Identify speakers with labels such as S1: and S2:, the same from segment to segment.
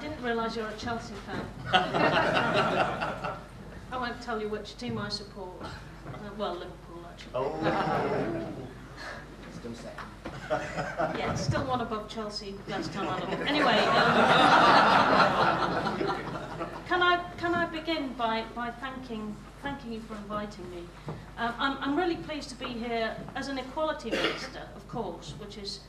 S1: didn't realise you're a Chelsea fan. I won't tell you which team I support. Well, Liverpool, actually.
S2: Oh. Still second.
S1: Yeah, still one above Chelsea last time I looked. Anyway, can I begin by thanking you for inviting me. I'm really pleased to be here as an equality minister, of course, which is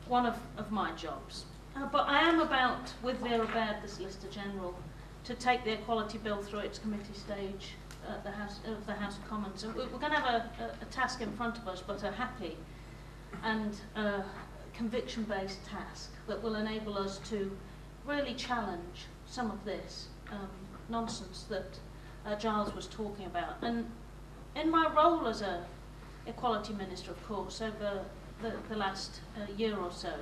S1: one of my jobs. But I am about, with Vera Baird, the Solicitor General, to take the Equality Bill through its committee stage at the House of Commons. And we're going to have a task in front of us, but a happy and conviction-based task that will enable us to really challenge some of this nonsense that Giles was talking about. And in my role as a Equality Minister, of course, over the last year or so,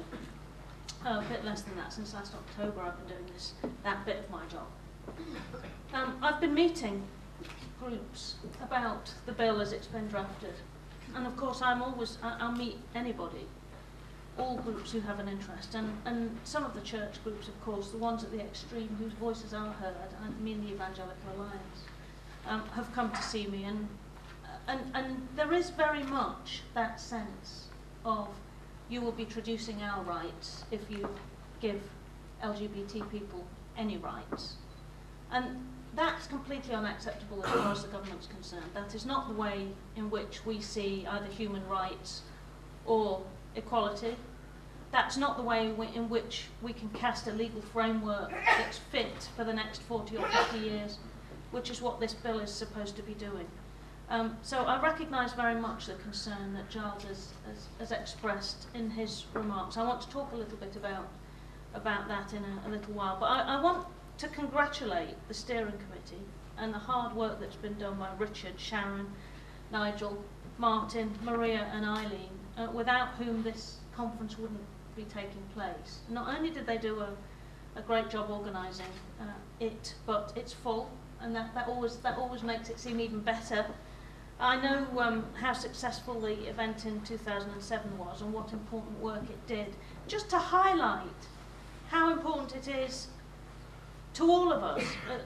S1: a bit less than that, since last October I've been doing that bit of my job. I've been meeting groups about the bill as it's been drafted. And of course I'll meet anybody, all groups who have an interest. And some of the church groups, of course, the ones at the extreme whose voices are heard, I mean the Evangelical Alliance, have come to see me. And there is very much that sense of you will be traducing our rights if you give LGBT people any rights. And that's completely unacceptable as far as the government's concerned. That is not the way in which we see either human rights or equality. That's not the way in which we can cast a legal framework that's fit for the next 40 or 50 years, which is what this bill is supposed to be doing. So I recognise very much the concern that Giles has expressed in his remarks. I want to talk a little bit about that in a little while, but I want to congratulate the steering committee and the hard work that's been done by Richard, Sharon, Nigel, Martin, Maria and Eileen, without whom this conference wouldn't be taking place. Not only did they do a great job organising it, but it's full, and that always makes it seem even better. I know how successful the event in 2007 was and what important work it did, just to highlight how important it is to all of us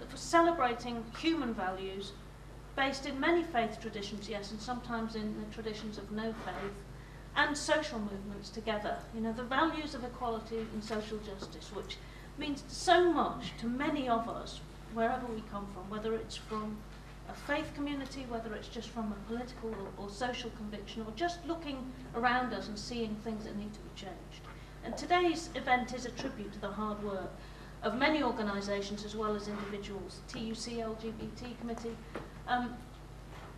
S1: for celebrating human values based in many faith traditions, yes, and sometimes in the traditions of no faith, and social movements together. You know, the values of equality and social justice, which means so much to many of us, wherever we come from, whether it's from a faith community, whether it's just from a political or social conviction, or just looking around us and seeing things that need to be changed. And today's event is a tribute to the hard work of many organisations as well as individuals. TUC LGBT Committee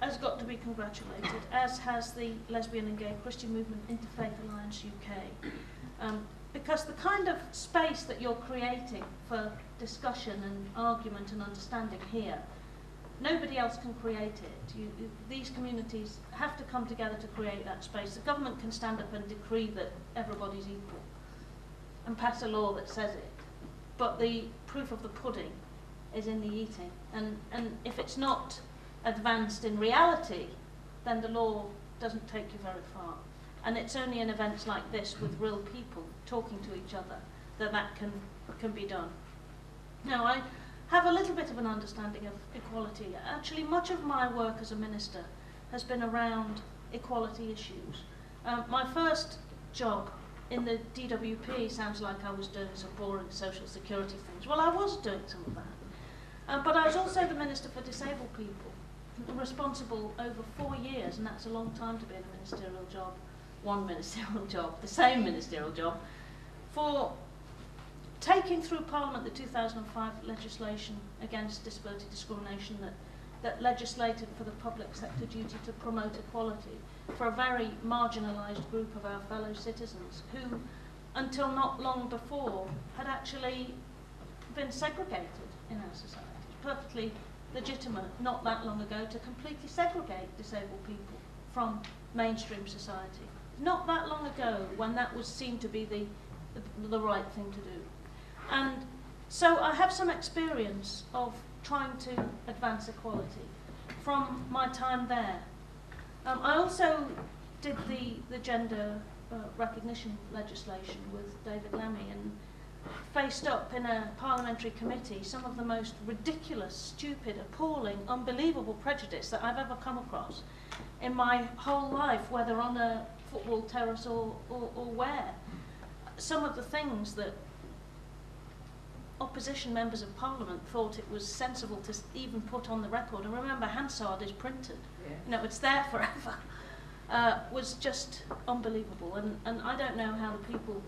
S1: has got to be congratulated, as has the Lesbian and Gay Christian Movement Interfaith Alliance UK. Because the kind of space that you're creating for discussion and argument and understanding here, nobody else can create it. These communities have to come together to create that space. The government can stand up and decree that everybody's equal and pass a law that says it. But the proof of the pudding is in the eating. And if it's not advanced in reality, then the law doesn't take you very far. And it's only in events like this with real people talking to each other that can be done. Now, I have a little bit of an understanding of equality. Actually, much of my work as a minister has been around equality issues. My first job in the DWP sounds like I was doing some boring social security things. Well, I was doing some of that. But I was also the Minister for Disabled People, responsible over 4 years, and that's a long time to be in a ministerial job, one ministerial job, the same ministerial job, for taking through Parliament the 2005 legislation against disability discrimination that legislated for the public sector duty to promote equality for a very marginalised group of our fellow citizens who, until not long before, had actually been segregated in our society. Perfectly legitimate, not that long ago, to completely segregate disabled people from mainstream society. Not that long ago when that was seen to be the right thing to do. And so I have some experience of trying to advance equality from my time there. I also did the gender recognition legislation with David Lammy, faced up in a parliamentary committee some of the most ridiculous, stupid, appalling, unbelievable prejudice that I've ever come across in my whole life, whether on a football terrace or where. Some of the things that opposition members of parliament thought it was sensible to even put on the record, and remember, Hansard is printed, you know, it's there forever, was just unbelievable. And I don't know how the people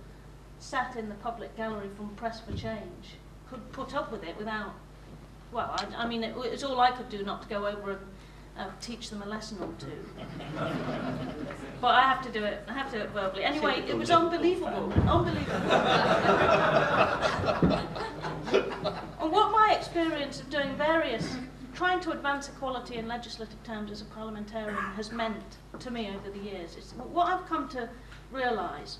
S1: sat in the public gallery from Press for Change could put up with it without, well, I mean, it's all I could do not to go over and teach them a lesson or two. But I have to do it verbally. Anyway, it was unbelievable, unbelievable. And what my experience of doing trying to advance equality in legislative terms as a parliamentarian has meant to me over the years is, what I've come to realise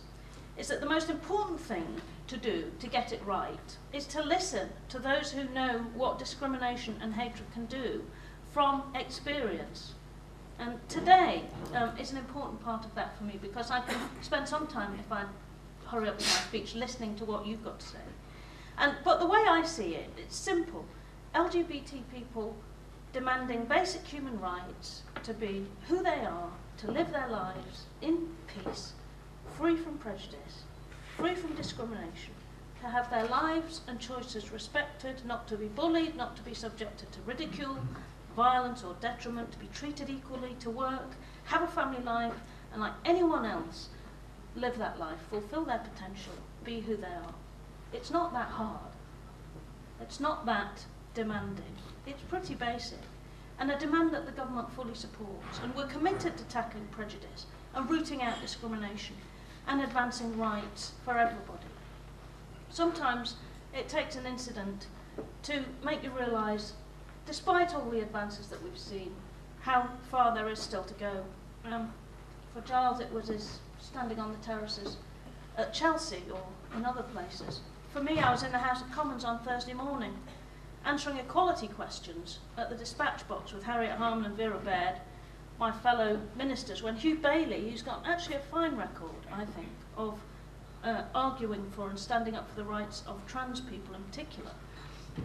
S1: is that the most important thing to do to get it right is to listen to those who know what discrimination and hatred can do from experience. And today is an important part of that for me, because I can spend some time, if I hurry up with my speech, listening to what you've got to say. But the way I see it, it's simple. LGBT people demanding basic human rights to be who they are, to live their lives in peace, free from prejudice, free from discrimination, to have their lives and choices respected, not to be bullied, not to be subjected to ridicule, violence or detriment, to be treated equally, to work, have a family life, and like anyone else, live that life, fulfill their potential, be who they are. It's not that hard. It's not that demanding. It's pretty basic. And a demand that the government fully supports. And we're committed to tackling prejudice and rooting out discrimination and advancing rights for everybody. Sometimes it takes an incident to make you realise, despite all the advances that we've seen, how far there is still to go. For Giles, it was his standing on the terraces at Chelsea or in other places. For me, I was in the House of Commons on Thursday morning, answering equality questions at the dispatch box with Harriet Harman and Vera Baird, my fellow ministers, when Hugh Bailey, who's got actually a fine record, I think, of arguing for and standing up for the rights of trans people in particular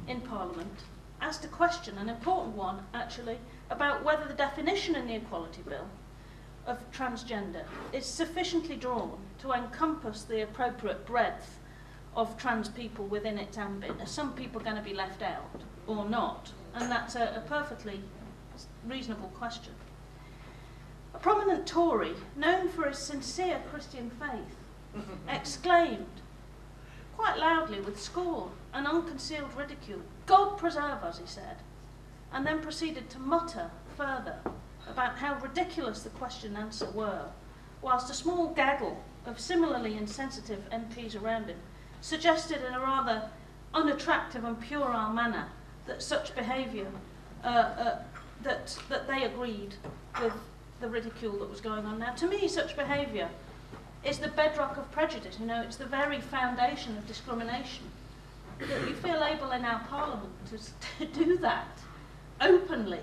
S1: in Parliament, asked a question, an important one actually, about whether the definition in the Equality Bill of transgender is sufficiently drawn to encompass the appropriate breadth of trans people within its ambit. Are some people going to be left out or not? And that's a perfectly reasonable question. A prominent Tory, known for his sincere Christian faith, exclaimed quite loudly with scorn and unconcealed ridicule, "God preserve us," he said, and then proceeded to mutter further about how ridiculous the question and answer were, whilst a small gaggle of similarly insensitive MPs around him suggested in a rather unattractive and puerile manner that such behaviour, that they agreed with the ridicule that was going on. Now, to me, such behaviour is the bedrock of prejudice. You know, it's the very foundation of discrimination. That we feel able in our Parliament to do that openly